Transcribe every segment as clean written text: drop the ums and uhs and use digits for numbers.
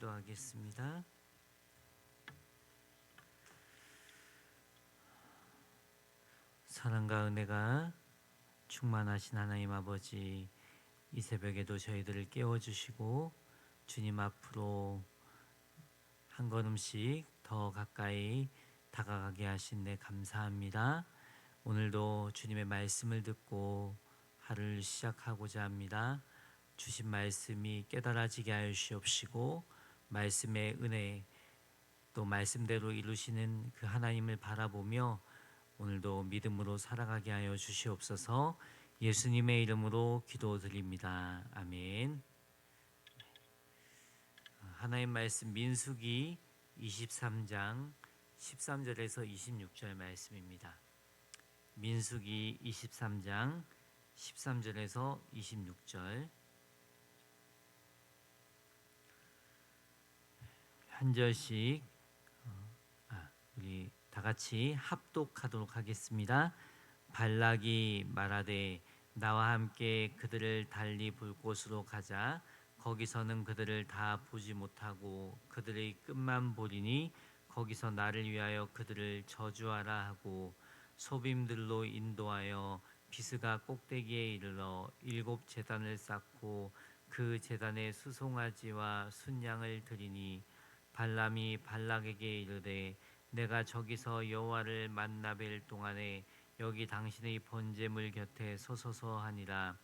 기도하겠습니다. 사랑과 은혜가 충만하신 하나님 아버지, 이 새벽에도 저희들을 깨워주시고 주님 앞으로 한 걸음씩 더 가까이 다가가게 하신 데 감사합니다. 오늘도 주님의 말씀을 듣고 하루를 시작하고자 합니다. 주신 말씀이 깨달아지게 하여 주시옵시고 말씀의 은혜 또 말씀대로 이루시는 그 하나님을 바라보며 오늘도 믿음으로 살아가게 하여 주시옵소서. 예수님의 이름으로 기도드립니다. 아멘. 하나님 말씀 민수기 23장 13절에서 26절 말씀입니다. 민수기 23장 13절에서 26절 한 절씩 우리 다 같이 합독하도록 하겠습니다. 발락이 말하되 나와 함께 그들을 달리 볼 곳으로 가자. 거기서는 그들을 다 보지 못하고 그들의 끝만 보리니 거기서 나를 위하여 그들을 저주하라 하고 소빔들로 인도하여 비스가 꼭대기에 이르러 7 제단을 쌓고 그 제단에 수송아지와 순양을 드리니 발람이 발락에게 이르되 내가 저기서 여호와를 만나 뵐 동안에 여기 당신의 번제물 곁에 서소서 하니라.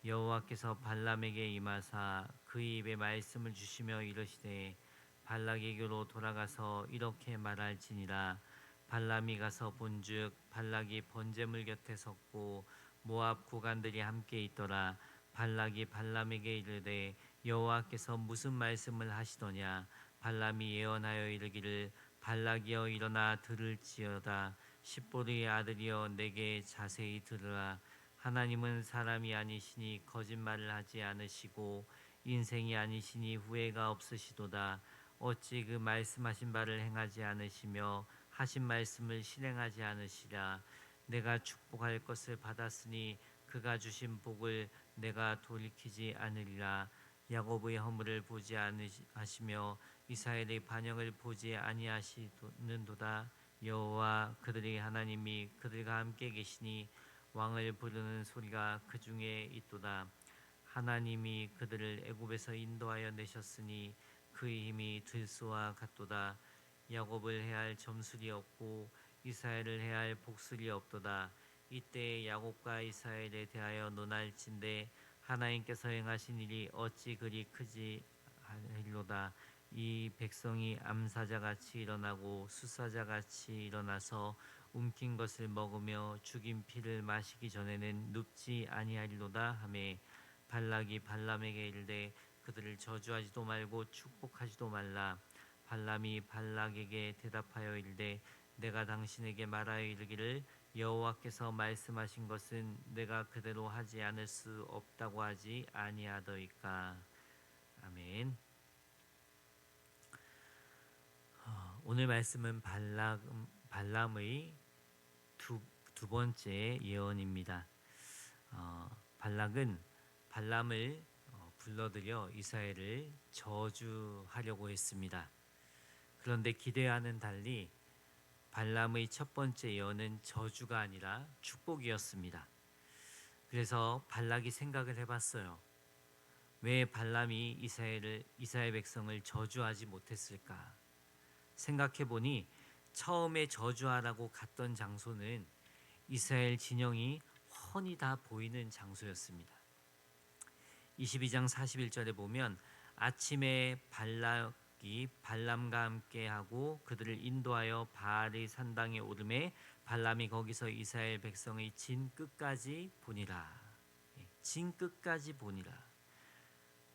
여호와께서 발람에게 임하사 그의 입에 말씀을 주시며 이르시되 발락에게로 돌아가서 이렇게 말할지니라. 발람이 가서 본즉 발락이 번제물 곁에 섰고 모압 구간들이 함께 있더라. 발락이 발람에게 이르되 여호와께서 무슨 말씀을 하시더냐. 발람이 예언하여 이르기를 발락이여 일어나 들을지어다. 십보르의 아들이여 내게 자세히 들으라. 하나님은 사람이 아니시니 거짓말을 하지 않으시고 인생이 아니시니 후회가 없으시도다. 어찌 그 말씀하신 바를 행하지 않으시며 하신 말씀을 실행하지 않으시랴. 내가 축복할 것을 받았으니 그가 주신 복을 내가 돌이키지 않으리라. 야곱의 허물을 보지 아니하시며 이스라엘의 반역을 보지 아니하시는도다. 여호와 그들의 하나님이 그들과 함께 계시니 왕을 부르는 소리가 그 중에 있도다. 하나님이 그들을 애굽에서 인도하여 내셨으니 그의 힘이 들소와 같도다. 야곱을 해할 점술이 없고 이스라엘을 해할 복술이 없도다. 이때 야곱과 이스라엘에 대하여 논할진대 하나님께서 행하신 일이 어찌 그리 크지 않으리로다. 이 백성이 암사자같이 일어나고 수사자같이 일어나서 움킨 것을 먹으며 죽인 피를 마시기 전에는 눕지 아니하리로다 하매 발락이 발람에게 이르되 그들을 저주하지도 말고 축복하지도 말라. 발람이 발락에게 대답하여 이르되 내가 당신에게 말하여 이르기를 여호와께서 말씀하신 것은 내가 그대로 하지 않을 수 없다고 하지 아니하더이까. 아멘. 오늘 말씀은 발람의 두 번째 예언입니다. 발락은 발람을 불러들여 이스라엘을 저주하려고 했습니다. 그런데 기대와는 달리 발람의 첫 번째 예언은 저주가 아니라 축복이었습니다. 그래서 발락이 생각을 해봤어요. 왜 발람이 이스라엘 백성을 저주하지 못했을까? 생각해보니 처음에 저주하라고 갔던 장소는 이스라엘 진영이 훤히 다 보이는 장소였습니다. 22장 41절에 보면 아침에 발락이 발람과 함께하고 그들을 인도하여 바알의 산당에 오르매 발람이 거기서 이스라엘 백성의 진 끝까지 보니라. 진 끝까지 보니라.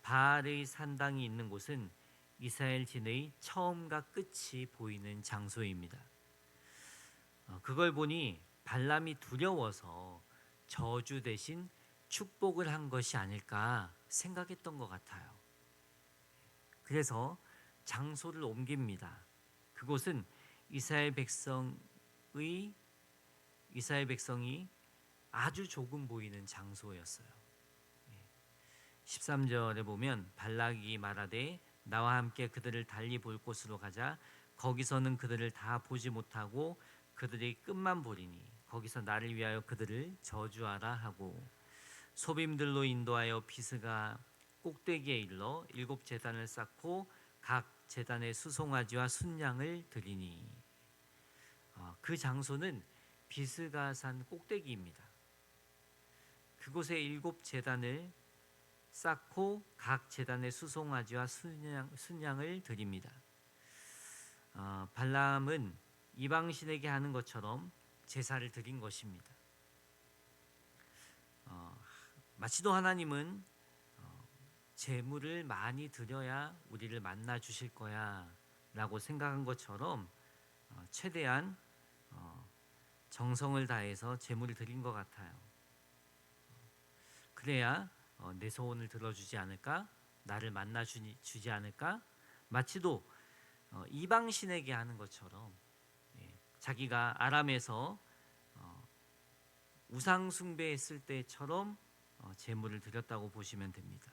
바알의 산당이 있는 곳은 이스라엘 진의 처음과 끝이 보이는 장소입니다. 그걸 보니 발람이 두려워서 저주 대신 축복을 한 것이 아닐까 생각했던 것 같아요. 그래서 장소를 옮깁니다. 그곳은 이스라엘 백성이 아주 조금 보이는 장소였어요. 13절에 보면 발락이 말하되 나와 함께 그들을 달리 볼 곳으로 가자. 거기서는 그들을 다 보지 못하고 그들이 끝만 보리니 거기서 나를 위하여 그들을 저주하라 하고 소빔들로 인도하여 비스가 꼭대기에 일러 일곱 제단을 쌓고 각 제단에 수송아지와 순양을 드리니 그 장소는 비스가산 꼭대기입니다. 그곳에 일곱 제단을 쌓고 각 제단에 수송아지와 순양을 드립니다. 발람은 이방신에게 하는 것처럼 제사를 드린 것입니다. 마치도 하나님은 제물을 많이 드려야 우리를 만나 주실 거야 라고 생각한 것처럼 최대한 정성을 다해서 제물을 드린 것 같아요. 그래야 내 소원을 들어주지 않을까? 나를 만나 주지 않을까? 마치도 이방신에게 하는 것처럼 자기가 아람에서 우상 숭배했을 때처럼 제물을 드렸다고 보시면 됩니다.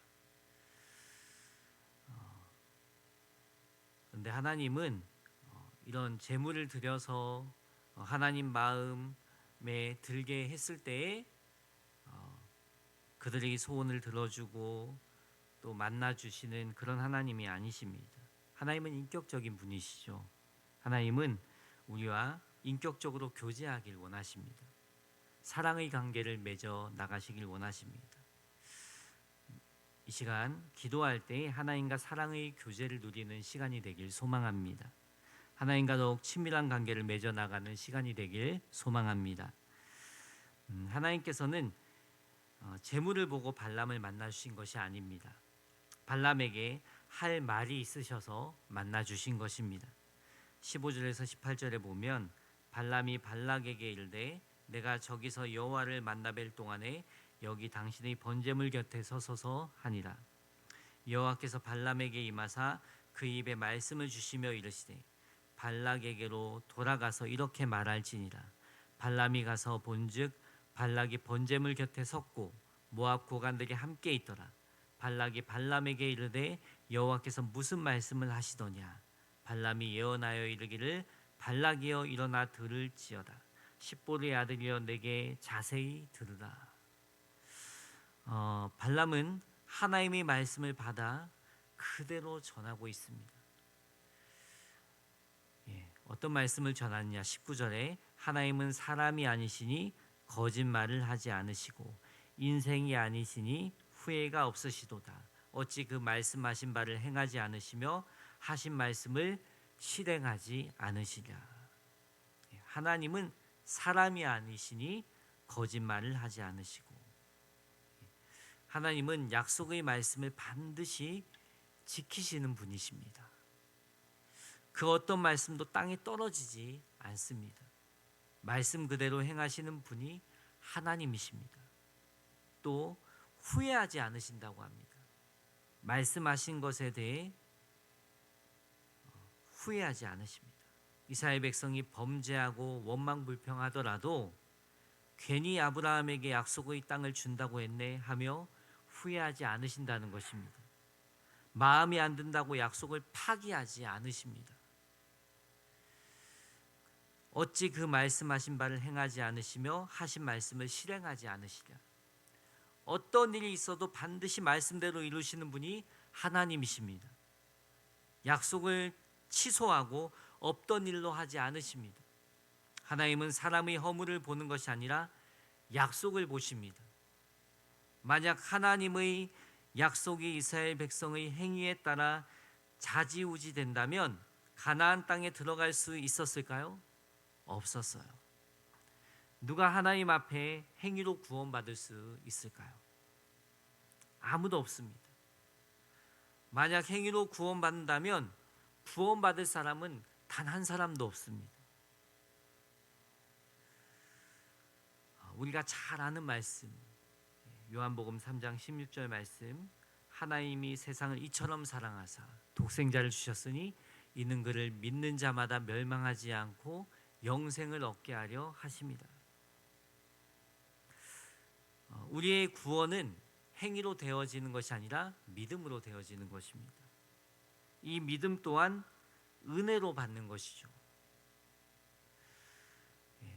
그런데 하나님은 이런 제물을 드려서 하나님 마음에 들게 했을 때에 그들의 소원을 들어주고 또 만나주시는 그런 하나님이 아니십니다. 하나님은 인격적인 분이시죠. 하나님은 우리와 인격적으로 교제하길 원하십니다. 사랑의 관계를 맺어 나가시길 원하십니다. 이 시간 기도할 때 하나님과 사랑의 교제를 누리는 시간이 되길 소망합니다. 하나님과 더욱 친밀한 관계를 맺어 나가는 시간이 되길 소망합니다. 하나님께서는 재물을 보고 발람을 만나 주신 것이 아닙니다. 발람에게 할 말이 있으셔서 만나 주신 것입니다. 15절에서 18절에 보면 발람이 발락에게 이르되 내가 저기서 여호와를 만나 뵐 동안에 여기 당신의 번제물 곁에 서소서 하니라. 여호와께서 발람에게 임하사 그 입에 말씀을 주시며 이르시되 발락에게로 돌아가서 이렇게 말할지니라. 발람이 가서 본즉 발락이 번제물 곁에 섰고 모압 고관들이 함께 있더라. 발락이 발람에게 이르되 여호와께서 무슨 말씀을 하시더냐. 발람이 예언하여 이르기를 발락이여 일어나 들을지어다. 십보르의 아들이여 내게 자세히 들으라. 발람은 하나님의 말씀을 받아 그대로 전하고 있습니다. 어떤 말씀을 전하느냐. 19절에 하나님은 사람이 아니시니 거짓말을 하지 않으시고 인생이 아니시니 후회가 없으시도다. 어찌 그 말씀하신 바를 행하지 않으시며 하신 말씀을 실행하지 않으시랴. 하나님은 사람이 아니시니 거짓말을 하지 않으시고 하나님은 약속의 말씀을 반드시 지키시는 분이십니다. 그 어떤 말씀도 땅에 떨어지지 않습니다. 말씀 그대로 행하시는 분이 하나님이십니다. 또 후회하지 않으신다고 합니다. 말씀하신 것에 대해 후회하지 않으십니다. 이스라엘 백성이 범죄하고 원망불평하더라도 괜히 아브라함에게 약속의 땅을 준다고 했네 하며 후회하지 않으신다는 것입니다. 마음이 안 든다고 약속을 파기하지 않으십니다. 어찌 그 말씀하신 바를 행하지 않으시며 하신 말씀을 실행하지 않으시랴. 어떤 일이 있어도 반드시 말씀대로 이루시는 분이 하나님이십니다. 약속을 취소하고 없던 일로 하지 않으십니다. 하나님은 사람의 허물을 보는 것이 아니라 약속을 보십니다. 만약 하나님의 약속이 이스라엘 백성의 행위에 따라 좌지우지 된다면 가나안 땅에 들어갈 수 있었을까요? 없었어요. 누가 하나님 앞에 행위로 구원받을 수 있을까요? 아무도 없습니다. 만약 행위로 구원받는다면 구원받을 사람은 단 한 사람도 없습니다. 우리가 잘 아는 말씀, 요한복음 3장 16절 말씀, 하나님이 세상을 이처럼 사랑하사 독생자를 주셨으니 이는 그를 믿는 자마다 멸망하지 않고 영생을 얻게 하려 하심이다. 우리의 구원은 행위로 되어지는 것이 아니라 믿음으로 되어지는 것입니다. 이 믿음 또한 은혜로 받는 것이죠.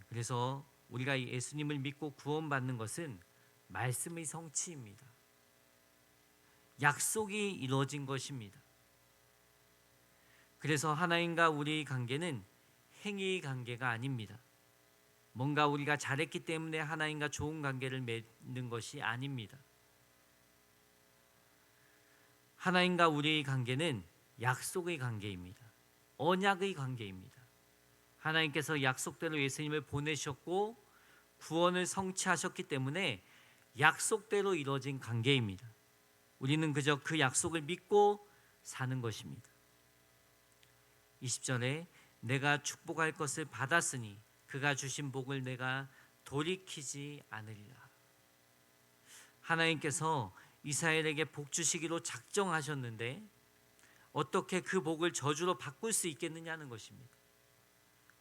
그래서 우리가 예수님을 믿고 구원받는 것은 말씀의 성취입니다. 약속이 이루어진 것입니다. 그래서 하나님과 우리의 관계는 행위의 관계가 아닙니다. 뭔가 우리가 잘했기 때문에 하나님과 좋은 관계를 맺는 것이 아닙니다. 하나님과 우리의 관계는 약속의 관계입니다. 언약의 관계입니다. 하나님께서 약속대로 예수님을 보내셨고 구원을 성취하셨기 때문에 약속대로 이루어진 관계입니다. 우리는 그저 그 약속을 믿고 사는 것입니다. 20절에 내가 축복할 것을 받았으니 그가 주신 복을 내가 돌이키지 않으리라. 하나님께서 이스라엘에게 복 주시기로 작정하셨는데 어떻게 그 복을 저주로 바꿀 수 있겠느냐는 것입니다.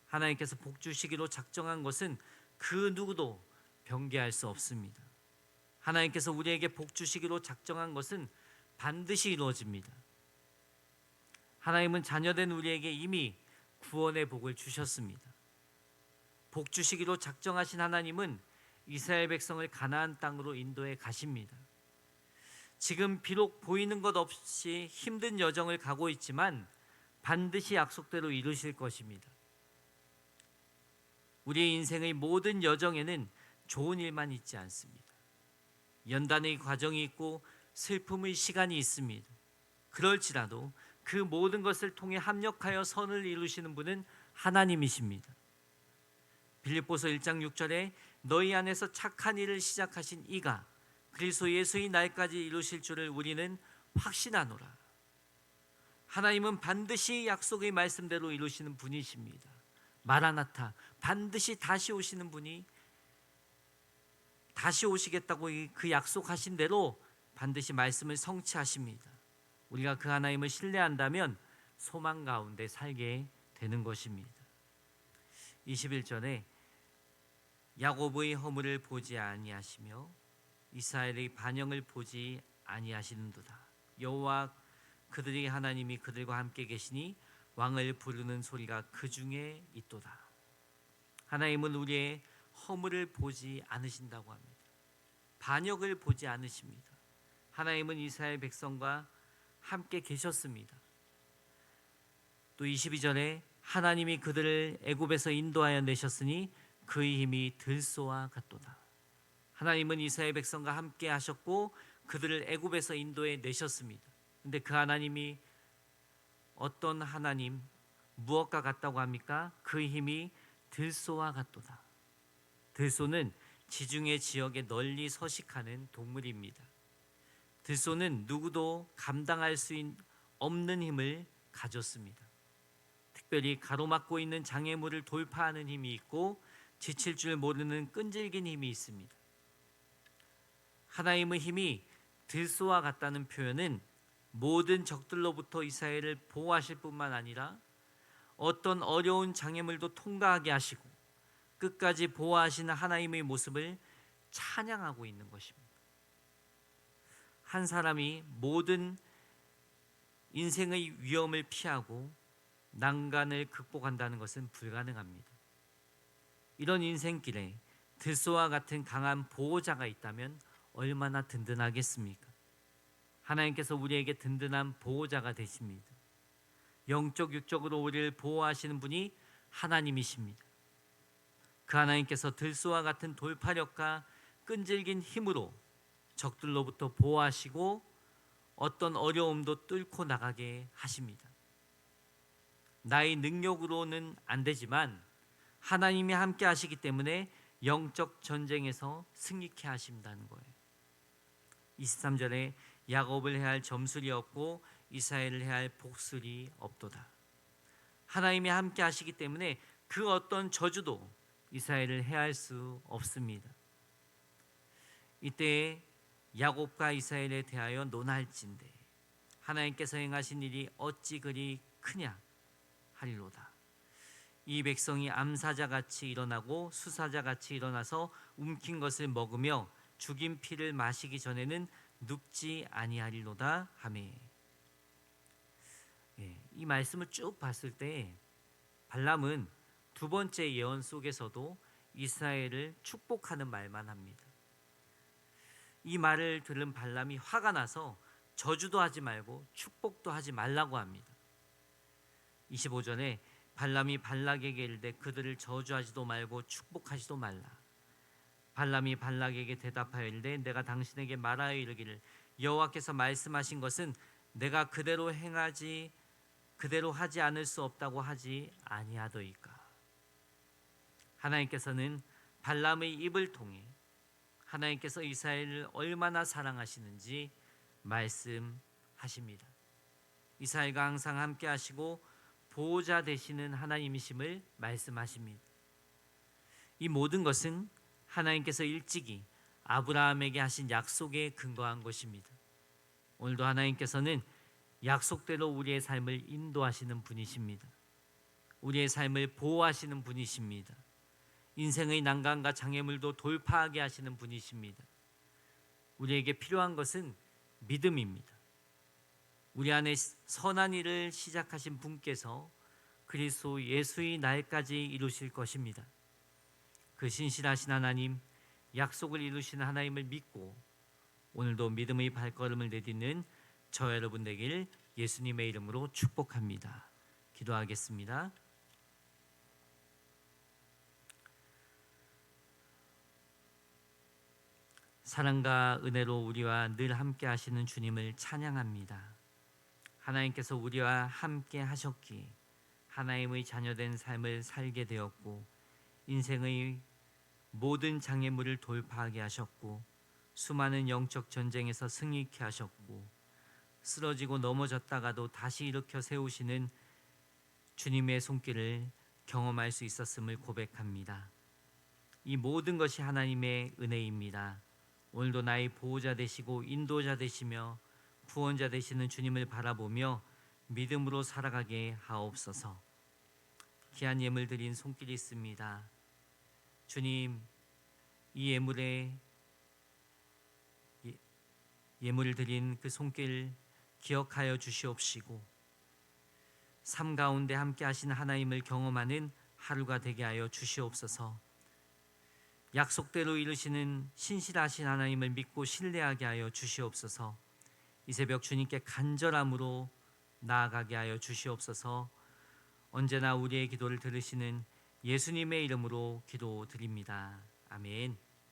하나님께서 복 주시기로 작정한 것은 그 누구도 변개할 수 없습니다. 하나님께서 우리에게 복 주시기로 작정한 것은 반드시 이루어집니다. 하나님은 자녀된 우리에게 이미 구원의 복을 주셨습니다. 복 주시기로 작정하신 하나님은 이스라엘 백성을 가나안 땅으로 인도해 가십니다. 지금 비록 보이는 것 없이 힘든 여정을 가고 있지만 반드시 약속대로 이루실 것입니다. 우리의 인생의 모든 여정에는 좋은 일만 있지 않습니다. 연단의 과정이 있고 슬픔의 시간이 있습니다. 그럴지라도 그 모든 것을 통해 합력하여 선을 이루시는 분은 하나님이십니다. 빌립보서 1장 6절에 너희 안에서 착한 일을 시작하신 이가 그리스도 예수의 날까지 이루실 줄을 우리는 확신하노라. 하나님은 반드시 약속의 말씀대로 이루시는 분이십니다. 마라나타, 반드시 다시 오시는 분이 다시 오시겠다고 그 약속하신 대로 반드시 말씀을 성취하십니다. 우리가 그 하나님을 신뢰한다면 소망 가운데 살게 되는 것입니다. 21절에 야곱의 허물을 보지 아니하시며 이스라엘의 반영을 보지 아니하시는도다. 여호와 그들의 하나님이 그들과 함께 계시니 왕을 부르는 소리가 그 중에 있도다. 하나님은 우리의 허물을 보지 않으신다고 합니다. 반역을 보지 않으십니다. 하나님은 이스라엘 백성과 함께 계셨습니다. 또 22절에 하나님이 그들을 애굽에서 인도하여 내셨으니 그의 힘이 들소와 같도다. 하나님은 이스라엘 백성과 함께 하셨고 그들을 애굽에서 인도해 내셨습니다. 근데 그 하나님이 어떤 하나님, 무엇과 같다고 합니까? 그 힘이 들소와 같도다. 들소는 지중해 지역에 널리 서식하는 동물입니다. 들소는 누구도 감당할 수 없는 힘을 가졌습니다. 특별히 가로막고 있는 장애물을 돌파하는 힘이 있고 지칠 줄 모르는 끈질긴 힘이 있습니다. 하나님의 힘이 들소와 같다는 표현은 모든 적들로부터 이스라엘을 보호하실 뿐만 아니라 어떤 어려운 장애물도 통과하게 하시고 끝까지 보호하시는 하나님의 모습을 찬양하고 있는 것입니다. 한 사람이 모든 인생의 위험을 피하고 난간을 극복한다는 것은 불가능합니다. 이런 인생길에 들소와 같은 강한 보호자가 있다면 얼마나 든든하겠습니까? 하나님께서 우리에게 든든한 보호자가 되십니다. 영적 육적으로 우리를 보호하시는 분이 하나님이십니다. 그 하나님께서 들소와 같은 돌파력과 끈질긴 힘으로 적들로부터 보호하시고 어떤 어려움도 뚫고 나가게 하십니다. 나의 능력으로는 안 되지만 하나님이 함께 하시기 때문에 영적 전쟁에서 승리케 하신다는 거예요. 23절에 야곱을 해할 점술이 없고 이스라엘을 해할 복술이 없도다. 하나님이 함께 하시기 때문에 그 어떤 저주도 이스라엘을 해할 수 없습니다. 이때 야곱과 이스라엘에 대하여 논할진대 하나님께서 행하신 일이 어찌 그리 크냐 하리로다. 이 백성이 암사자같이 일어나고 수사자같이 일어나서 움킨 것을 먹으며 죽인 피를 마시기 전에는 눕지 아니하리로다 하매. 이 말씀을 쭉 봤을 때 발람은 두 번째 예언 속에서도 이스라엘을 축복하는 말만 합니다. 이 말을 들은 발람이 화가 나서 저주도 하지 말고 축복도 하지 말라고 합니다. 25절에 발람이 발락에게 이르되 그들을 저주하지도 말고 축복하지도 말라. 발람이 발락에게 대답하여 이르되 내가 당신에게 말하여 이르기를 여호와께서 말씀하신 것은 내가 그대로 하지 않을 수 없다고 하지 아니하더이까. 하나님께서는 발람의 입을 통해 하나님께서 이스라엘을 얼마나 사랑하시는지 말씀하십니다. 이스라엘과 항상 함께 하시고 보호자 되시는 하나님이심을 말씀하십니다. 이 모든 것은 하나님께서 일찍이 아브라함에게 하신 약속에 근거한 것입니다. 오늘도 하나님께서는 약속대로 우리의 삶을 인도하시는 분이십니다. 우리의 삶을 보호하시는 분이십니다. 인생의 난관과 장애물도 돌파하게 하시는 분이십니다. 우리에게 필요한 것은 믿음입니다. 우리 안에 선한 일을 시작하신 분께서 그리스도 예수의 날까지 이루실 것입니다. 그 신실하신 하나님, 약속을 이루시는 하나님을 믿고 오늘도 믿음의 발걸음을 내딛는 저 여러분 되길 예수님의 이름으로 축복합니다. 기도하겠습니다. 사랑과 은혜로 우리와 늘 함께 하시는 주님을 찬양합니다. 하나님께서 우리와 함께 하셨기에 하나님의 자녀된 삶을 살게 되었고 인생의 모든 장애물을 돌파하게 하셨고 수많은 영적 전쟁에서 승리케 하셨고 쓰러지고 넘어졌다가도 다시 일으켜 세우시는 주님의 손길을 경험할 수 있었음을 고백합니다. 이 모든 것이 하나님의 은혜입니다. 오늘도 나의 보호자 되시고 인도자 되시며 구원자 되시는 주님을 바라보며 믿음으로 살아가게 하옵소서. 귀한 예물 드린 손길이 있습니다. 주님, 이 예물을 드린 그 손길 기억하여 주시옵시고 삶 가운데 함께 하신 하나님을 경험하는 하루가 되게 하여 주시옵소서. 약속대로 이루시는 신실하신 하나님을 믿고 신뢰하게 하여 주시옵소서. 이 새벽 주님께 간절함으로 나아가게 하여 주시옵소서. 언제나 우리의 기도를 들으시는 예수님의 이름으로 기도드립니다. 아멘.